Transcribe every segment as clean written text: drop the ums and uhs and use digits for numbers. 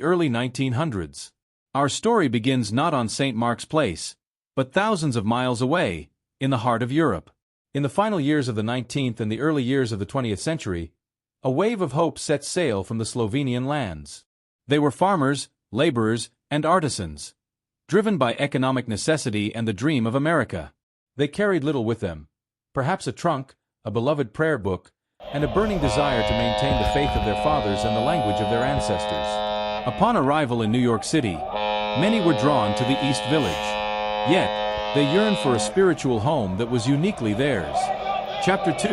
the early 1900s. Our story begins not on St. Mark's Place, but thousands of miles away, in the heart of Europe. In the final years of the 19th and the early years of the 20th century, a wave of hope set sail from the Slovenian lands. They were farmers, laborers, and artisans, driven by economic necessity and the dream of America. They carried little with them, perhaps a trunk, a beloved prayer book, and a burning desire to maintain the faith of their fathers and the language of their ancestors. Upon arrival in New York City, many were drawn to the East Village. Yet, they yearned for a spiritual home that was uniquely theirs. Chapter 2.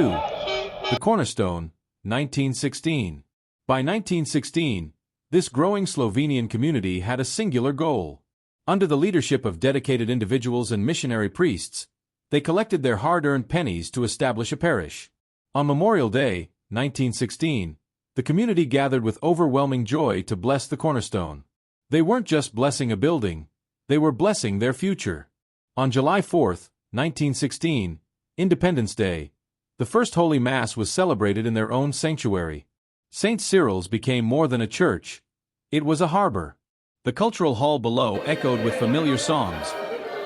The Cornerstone, 1916. By 1916, this growing Slovenian community had a singular goal. Under the leadership of dedicated individuals and missionary priests, they collected their hard-earned pennies to establish a parish. On Memorial Day, 1916, the community gathered with overwhelming joy to bless the cornerstone. They weren't just blessing a building, they were blessing their future. On July 4, 1916, Independence Day, the first Holy Mass was celebrated in their own sanctuary. St. Cyril's became more than a church. It was a harbor. The cultural hall below echoed with familiar songs,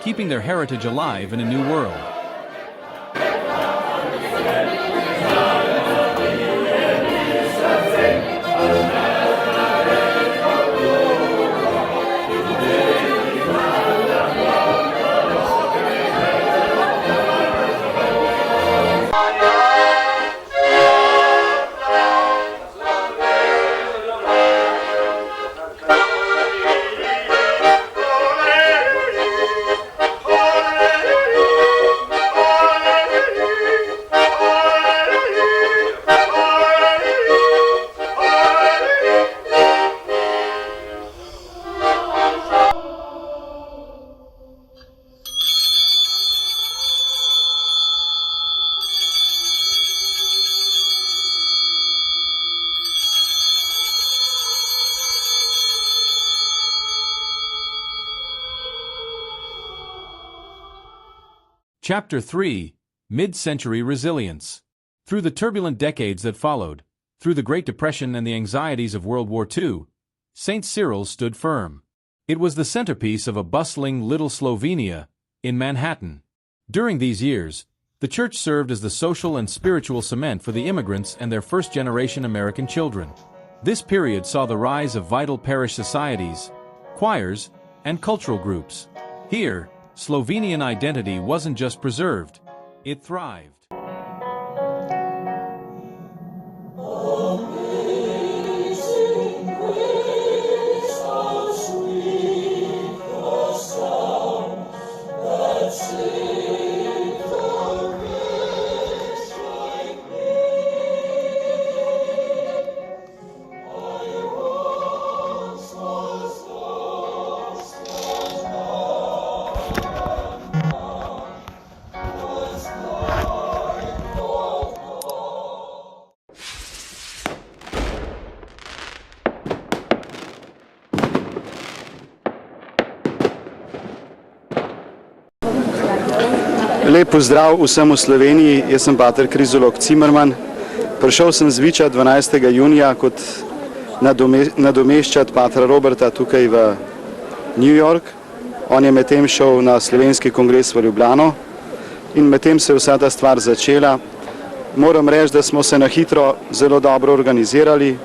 keeping their heritage alive in a new world. Chapter 3. Mid-Century Resilience. Through the turbulent decades that followed, through the Great Depression and the anxieties of World War II, St. Cyril's stood firm. It was the centerpiece of a bustling little Slovenia, in Manhattan. During these years, the church served as the social and spiritual cement for the immigrants and their first-generation American children. This period saw the rise of vital parish societies, choirs, and cultural groups. Here, Slovenian identity wasn't just preserved, it thrived. Lep pozdrav vsem v Sloveniji, jaz sem pater Krizolog Cimerman. Prišel sem z Viča 12. junija kot nadomeščati patra Roberta tukaj v New York. On je medtem šel na slovenski kongres v Ljubljano in medtem se je vsa ta stvar začela. Moram reči, da smo se na hitro zelo dobro organizirali.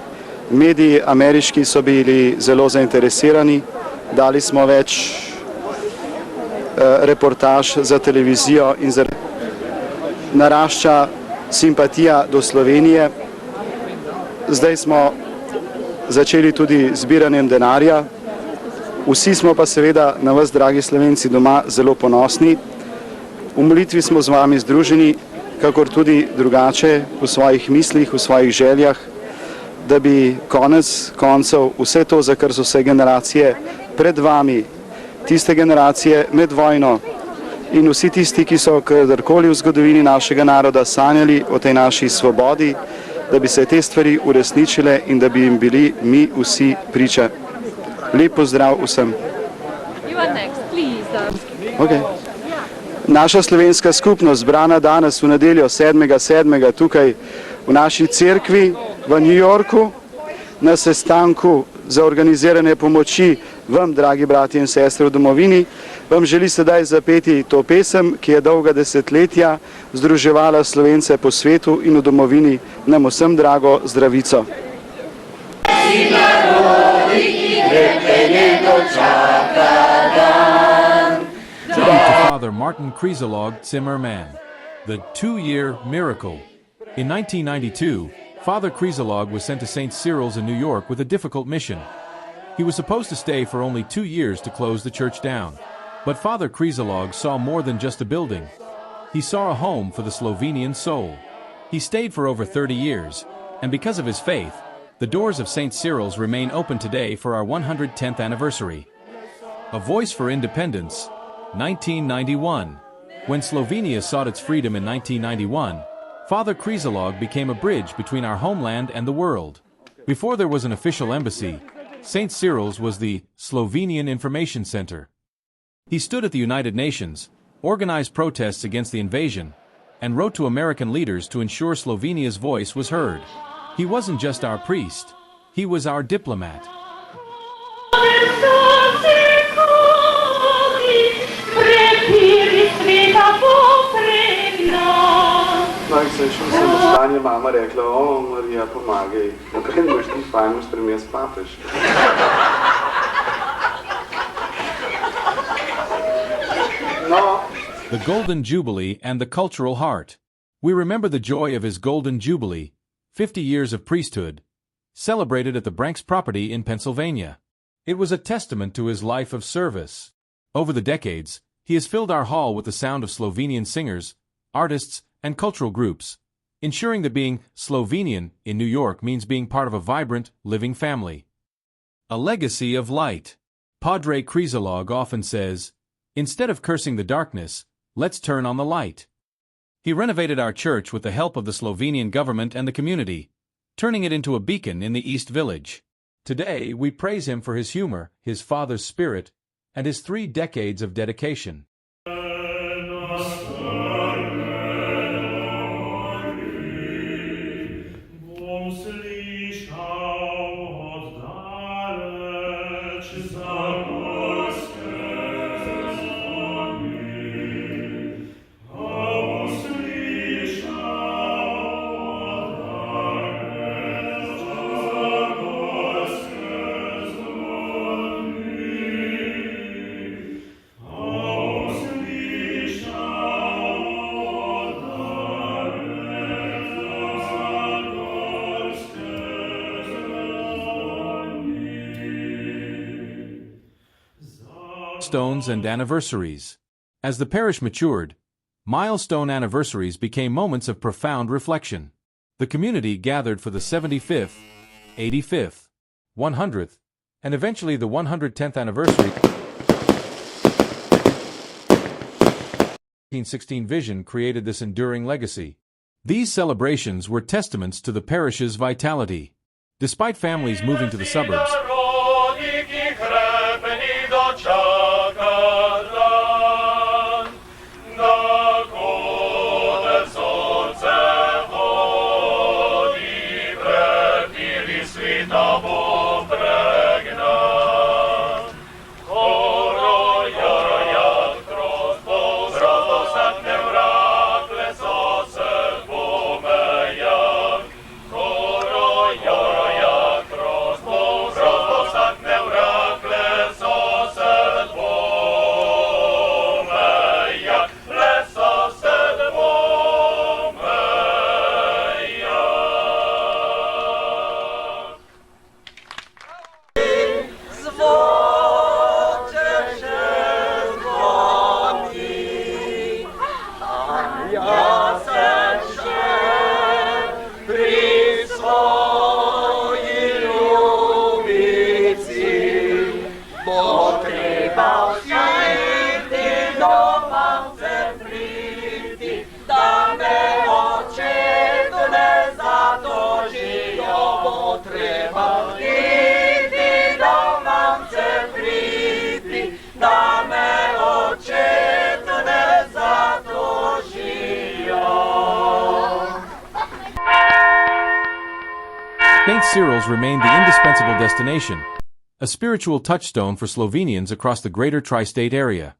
Mediji ameriški so bili zelo zainteresirani, dali smo več reportaž za televizijo in narašča simpatija do Slovenije. Zdaj smo začeli tudi zbiranjem denarja. Vsi smo pa seveda na vas, dragi Slovenci, doma zelo ponosni. V molitvi smo z vami združeni, kakor tudi drugače v svojih mislih, v svojih željah, da bi konec koncev vse to, za kar so vse generacije pred vami, tiste generacije med vojno in vsi tisti, ki so kadarkoli v zgodovini našega naroda sanjali o tej naši svobodi, da bi se te stvari uresničile in da bi jim bili mi vsi priča. Lep pozdrav vsem. Okay. Naša slovenska skupnost, zbrana danes v nedeljo 7.7. tukaj v naši cerkvi v New Yorku na sestanku za organizirane pomoči vam, dragi bratje in sestre v domovini, vam želi sedaj zapeti to pesem, ki je dolga desetletja združevala Slovence po svetu in v domovini nam vsem drago Zdravico. To Father Martin Krizalog Zimmerman, the 2-year miracle. In 1992, Father Krizalog was sent to St. Cyril's in New York with a difficult mission. He was supposed to stay for only 2 years to close the church down. But Father Krizalog saw more than just a building. He saw a home for the Slovenian soul. He stayed for over 30 years, and because of his faith, the doors of St. Cyril's remain open today for our 110th anniversary. A Voice for Independence, 1991. When Slovenia sought its freedom in 1991, Father Krizalog became a bridge between our homeland and the world. Before there was an official embassy, St. Cyril's was the Slovenian Information Center. He stood at the United Nations, organized protests against the invasion, and wrote to American leaders to ensure Slovenia's voice was heard. He wasn't just our priest, he was our diplomat. No, in se šel sem v stanje, mama rekla, o, Marija, pomagaj, naprej boš ti fajn, boš jaz papež. No. The Golden Jubilee and the Cultural Heart. We remember the joy of his Golden Jubilee, 50 years of priesthood, celebrated at the Branks property in Pennsylvania. It was a testament to his life of service. Over the decades, he has filled our hall with the sound of Slovenian singers, artists, and cultural groups, ensuring that being Slovenian in New York means being part of a vibrant, living family. A legacy of light. Padre Krizalog often says, "Instead of cursing the darkness, let's turn on the light." He renovated our church with the help of the Slovenian government and the community, turning it into a beacon in the East Village. Today, we praise him for his humor, his father's spirit, and his 3 decades of dedication. Milestones and anniversaries. As the parish matured, milestone anniversaries became moments of profound reflection. The community gathered for the 75th, 85th, 100th, and eventually the 110th anniversary. 1916 vision created this enduring legacy. These celebrations were testaments to the parish's vitality. Despite families moving to the suburbs, St. Cyril's remained the indispensable destination, a spiritual touchstone for Slovenians across the greater tri-state area.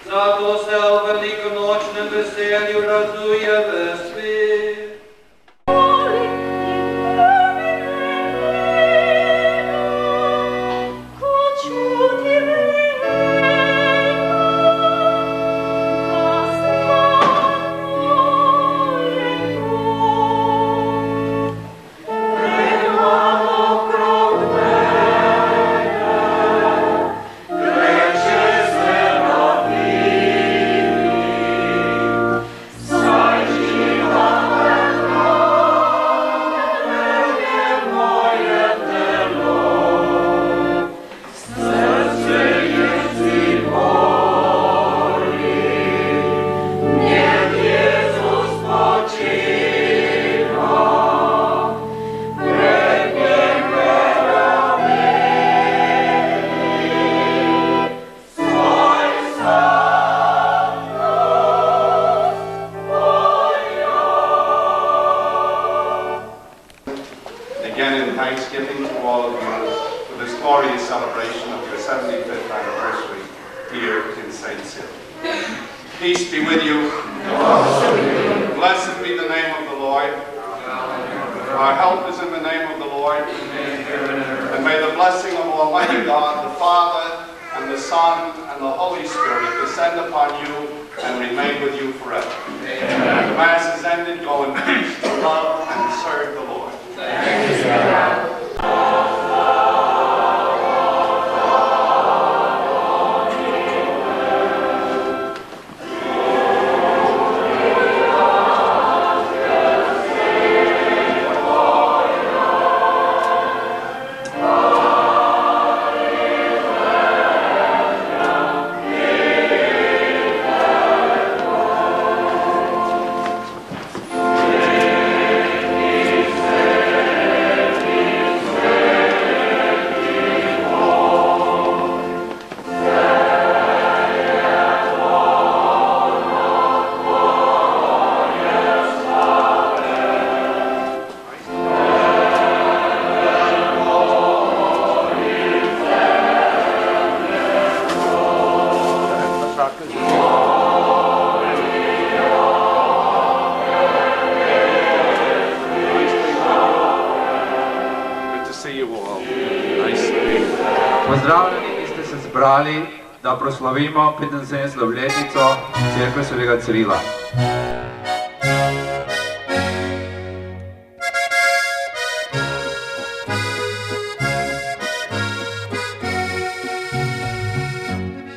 Zato se o velikonočnem veselju raduje ves svet. Again in thanksgiving to all of you for this glorious celebration of your 75th anniversary here in St. Cyril. Peace be with you. Blessed be the name of the Lord. Our help is in the name of the Lord. And may the blessing of Almighty God, the Father, and the Son, and the Holy Spirit descend upon you and remain with you forever. The Mass is ended. Go in peace to love and serve the Lord. Pozdravljeni, ki ste se zbrali, da proslavimo 75. obletnico Cerkve svetega Cirila.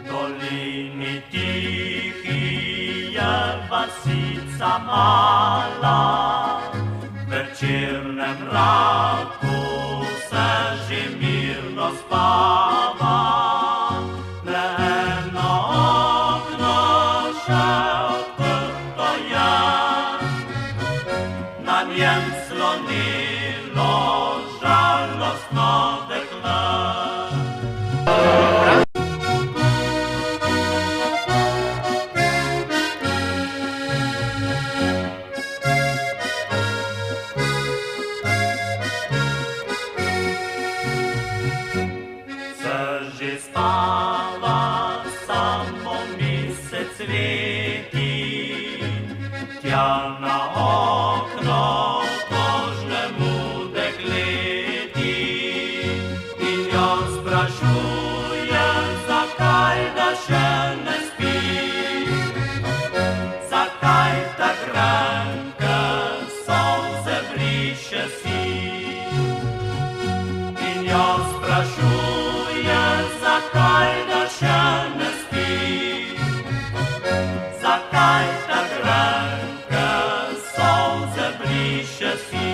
Dolini tihi je vasica mala, v večernem mraku se že mirno spava. Eno okno še odprto je, na njem slonilo žalostno dekle. Že spala, samo mesec sveti, tja na okno tožnemu dekleti in jo sprašuje, zakaj da še ne spi, zakaj tak grenke solze briše si in jo sprašuje, zakaj da še ne spi, zakaj tak grenke solze briše si.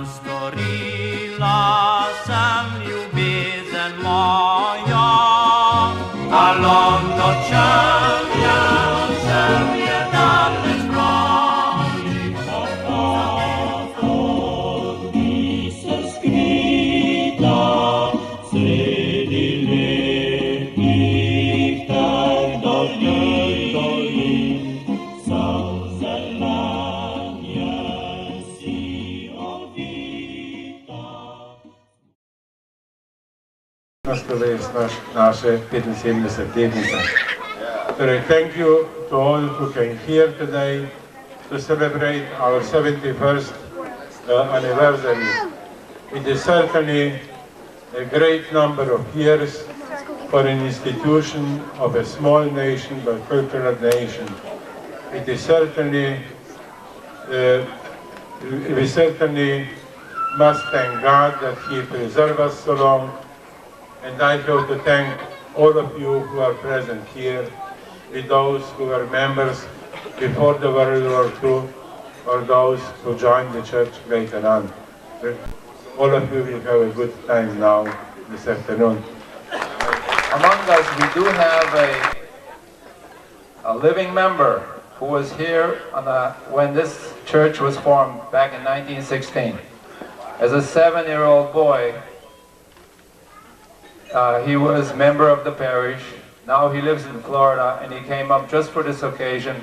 storila sem ljubezen moja, a Londončan je daleč brani. Od mi se skrita sredi lepih teh dolin, solze lanje si ovita. Naše 75-letnice. Thank you to all who came here today to celebrate our 71st anniversary. It is certainly a great number of years for an institution of a small nation but cultural nation. It is certainly, we certainly must thank God that He preserved us so long. And I have to thank all of you who are present here, with those who were members before the World War II, or those who joined the church later on. All of you will have a good time now this afternoon. Among us, we do have a living member who was here when this church was formed back in 1916. As a 7-year-old boy, he was member of the parish. Now he lives in Florida, and he came up just for this occasion.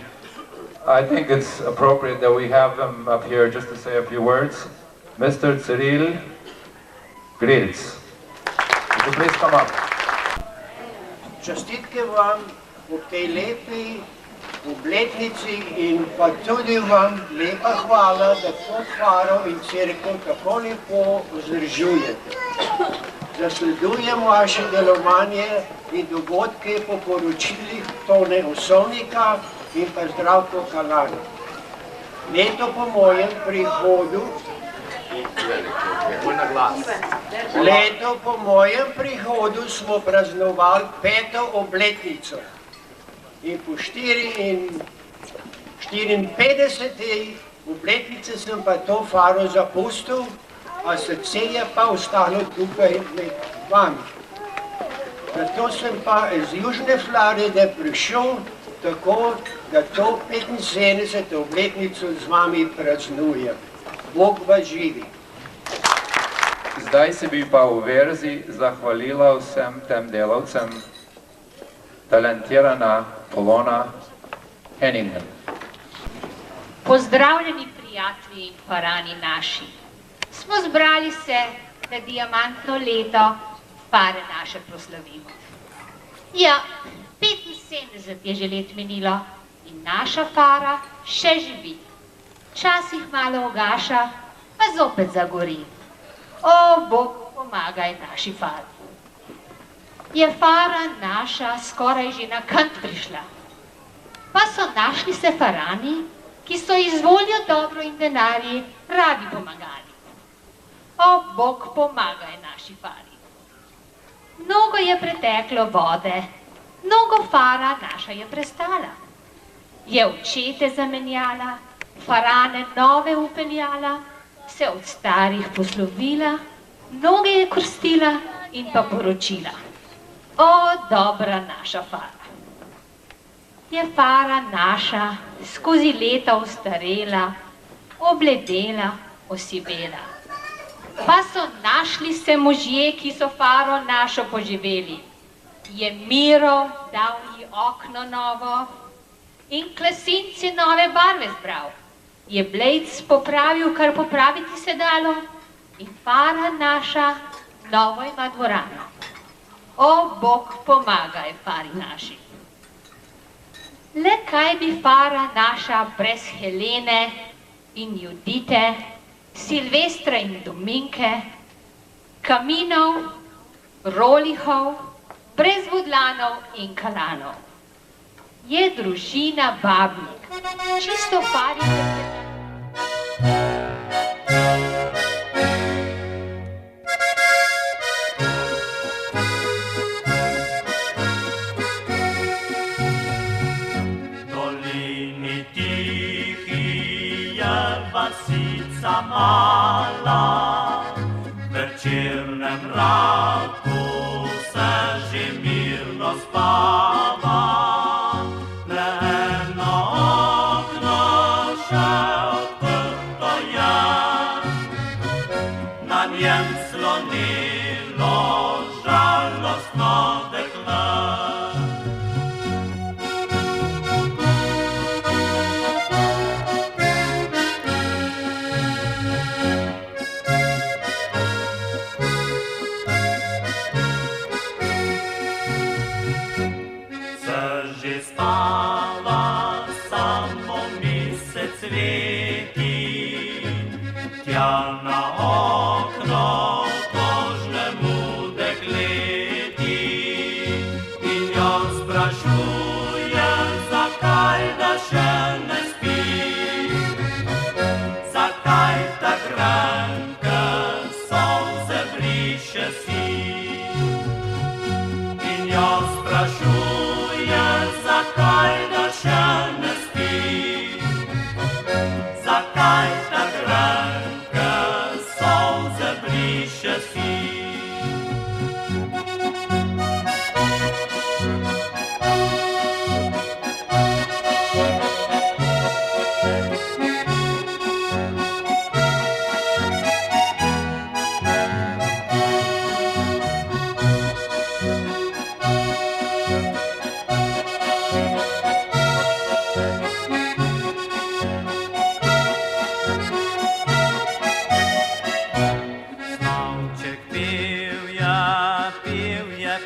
I think it's appropriate that we have him up here just to say a few words. Mr. Cyril Grilc. Would you please come up? Čestitke vam v tej lepi obletnici in pa tudi vam lepa hvala, da to faro in cerkev tako lepo vzdržujete. Zasledujem vaše delovanje in dogodke po poročilih Tone Osovnika in pa Zdravko Kalana. Leto po mojem prihodu smo praznovali 5. obletnico in po 54. obletnici sem pa to faro zapustil, a srce je pa ostalo tukaj med vami. Zato sem pa iz Južne Floride prišel, tako da to 75. obletnico z vami praznujem. Bog vas živi. Zdaj se bi pa v verzi zahvalila vsem tem delavcem, talentirana Polona Henningen. Pozdravljeni prijatelji in farani naši. Smo zbrali se, da diamantno leto fare naše proslavimo. Ja, 75 je že let minilo in naša fara še živi. Včasih malo ugaša, pa zopet zagori. O, Bog pomagaj naši fari. Je fara naša skoraj že na kant prišla. Pa so našli se farani, ki so iz voljo dobro in denarji radi pomagali. O, Bog pomagaj naši fari. Mnogo je preteklo vode, mnogo fara naša je prestala. Je očete zamenjala, farane nove upeljala, se od starih poslovila, mnoge je krstila in pa poročila. O, dobra naša fara. Je fara naša skozi leta ostarela, obledela, osivela. Pa so našli se možje, ki so faro našo poživeli. Je Miro dal ji okno novo in klasinci nove barve zbral. Je Blejc popravil, kar popraviti se dalo, in fara naša novo ima dvorano. O, Bog pomagaj fari naši. Le kaj bi fara naša brez Helene in Judite, Silvestra in Dominke, Kaminov, Rolihov, brez Vodlanov in Kalanov. Je družina Babnik, čisto fari Dolini tihi je vasica mala, spala, v večernem mraku se že mirno spava. Le eno okno še odprto je, na njem slonilo žalostno dekle. Tja na okno kožnemu dekleti in jo sprašuje, zakaj da še ne spi, zakaj tak grenke solze briše si. In jo sprašuje, zakaj da še ne spi, zakaj tak grenke solze briše si.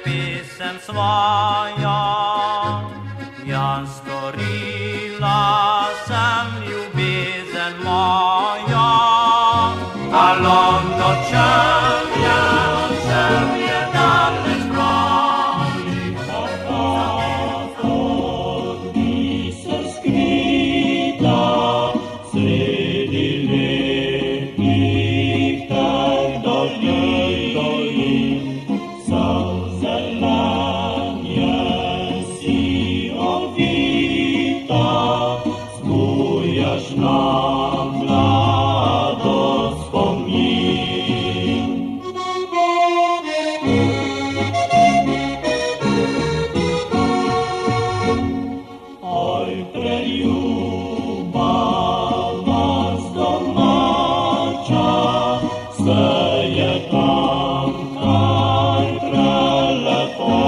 Pesem svojo, jaz storila sem ljubezen mojo. Alom nočem je daleč proč, od misel skrita sredi letnih teh dolin. Zbujaš nam mladost spomin. Oj, preljuba vas domača, se je tam kaj prelepo,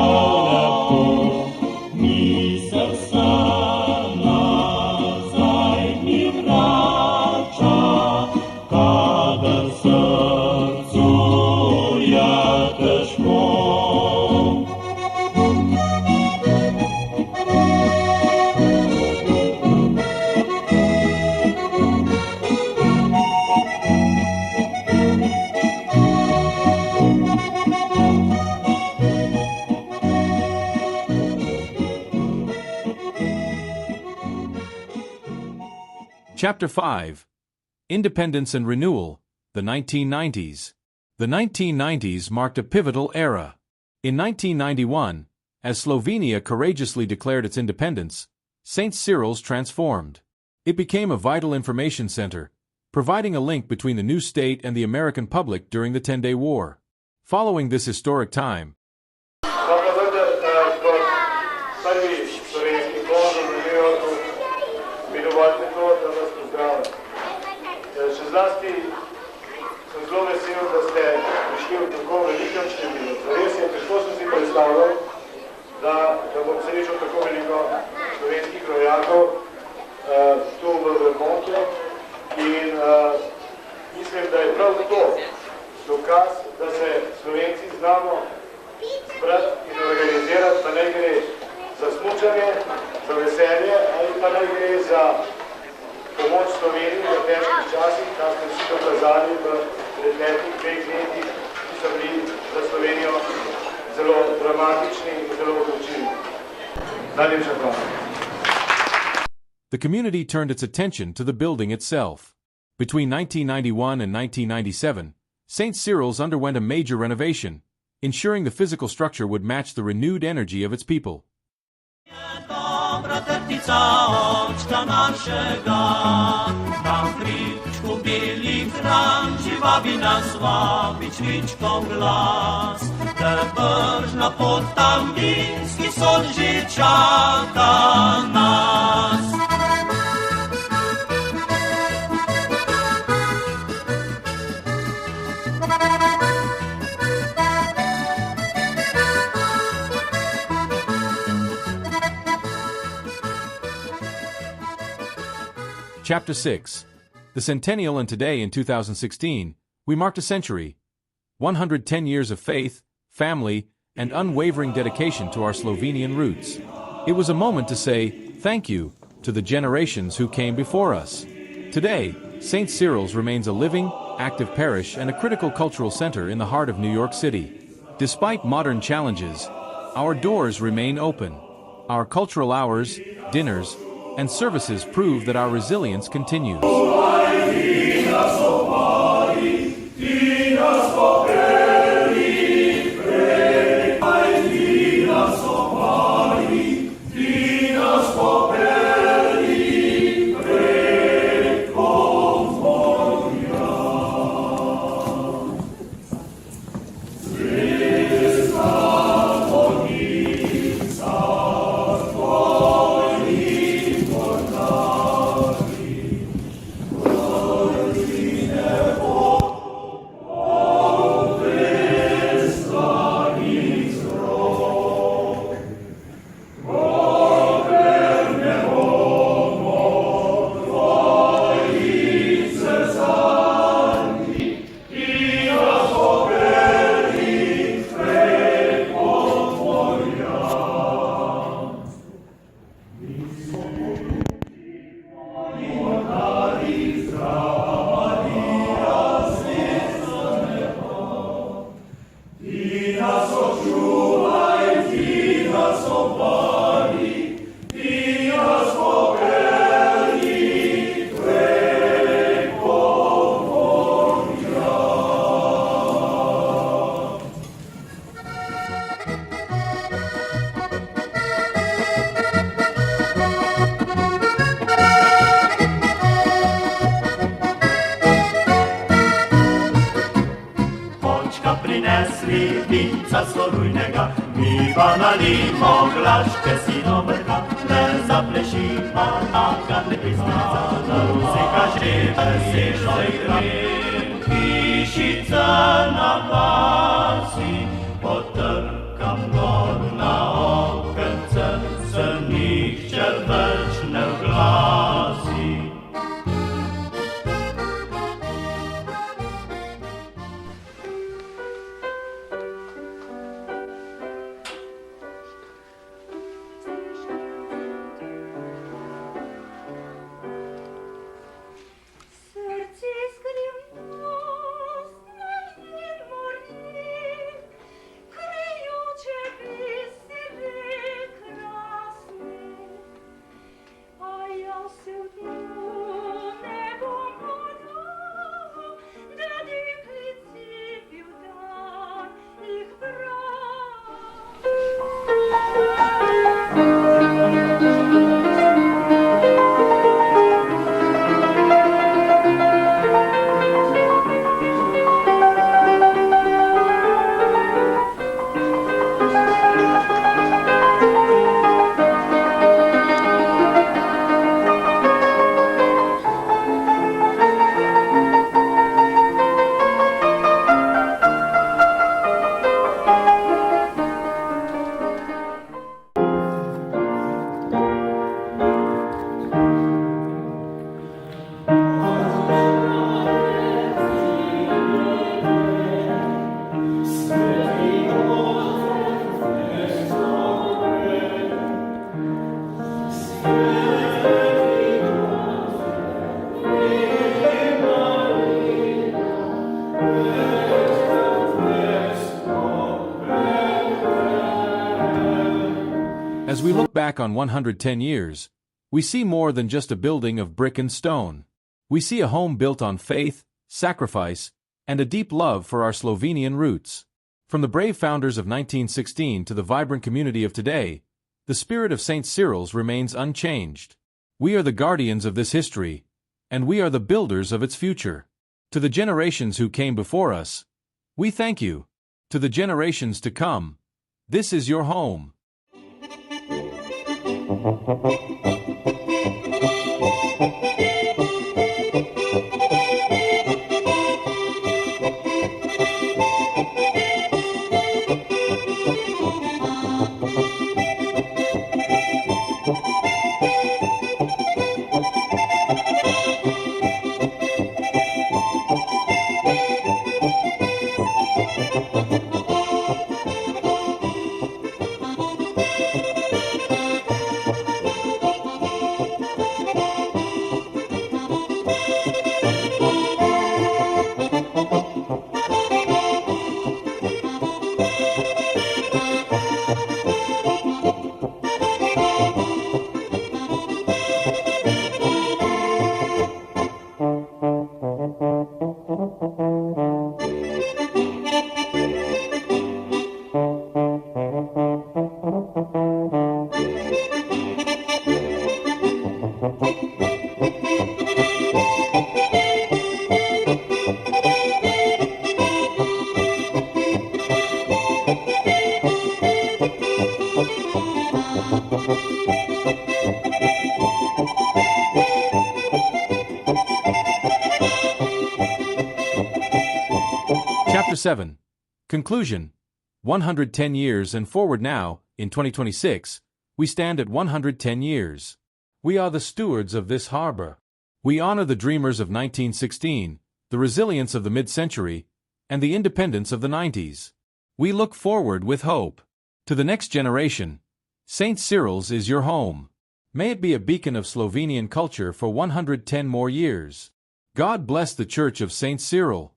misel se Chapter 5. Independence and Renewal, the 1990s. The 1990s marked a pivotal era. In 1991, as Slovenia courageously declared its independence, St. Cyril's transformed. It became a vital information center, providing a link between the new state and the American public during the 10-Day War. Following this historic time, Zlasti sem zelo vesel, da ste prišli v tako velikem številu. Res je, težko sem si predstavljal, da bom srečal tako veliko slovenskih rojakov tu v Vermontu in mislim, da je prav to dokaz, da se Slovenci znamo zbrati in organizirati, pa naj gre za smučanje, za veselje ali pa naj gre za pomoč Sloveniji v težkih časih, kar smo vsi dokazali v preteklih 2 letih, ki so bili za Slovenijo zelo dramatični in zelo odločilni. Najlepša hvala. The community turned its attention to the building itself. Between 1991 and 1997, St. Cyril's underwent a major renovation, ensuring the physical structure would match the renewed energy of its people. Dobra trtica oczka naszego, tam w Cu filigran și va vina słabičničkom glas. Tebržna pod Tambinski solži čaka nas. Chapter 6. The Centennial, and today in 2016, we marked a century. 110 years of faith, family, and unwavering dedication to our Slovenian roots. It was a moment to say thank you to the generations who came before us. Today, St. Cyril's remains a living, active parish and a critical cultural center in the heart of New York City. Despite modern challenges, our doors remain open. Our cultural hours, dinners, and services prove that our resilience continues. Prinesli vinca sorujnega, mi pa nalimo glaške sinobrka, le zaplešimo na kadle pismica, da muzika že vesežno igre. Hišica na vasi, potrkam gor na okence, se nihče več ne vglasi. As we look back on 110 years, we see more than just a building of brick and stone. We see a home built on faith, sacrifice, and a deep love for our Slovenian roots. From the brave founders of 1916 to the vibrant community of today, the spirit of St. Cyril's remains unchanged. We are the guardians of this history, and we are the builders of its future. To the generations who came before us, we thank you. To the generations to come, this is your home. Chapter 7. Conclusion. 110 years and forward now, in 2026, we stand at 110 years. We are the stewards of this harbor. We honor the dreamers of 1916, the resilience of the mid-century, and the independence of the 90s. We look forward with hope. To the next generation, St. Cyril's is your home. May it be a beacon of Slovenian culture for 110 more years. God bless the Church of St. Cyril.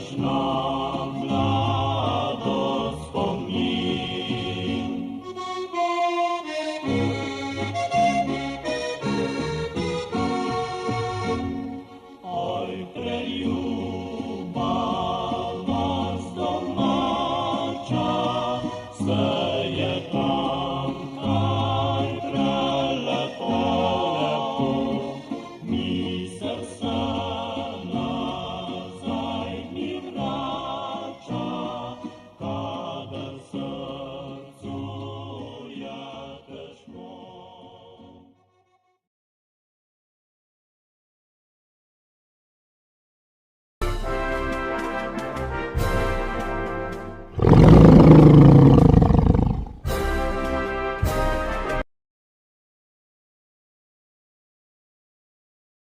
Krishna.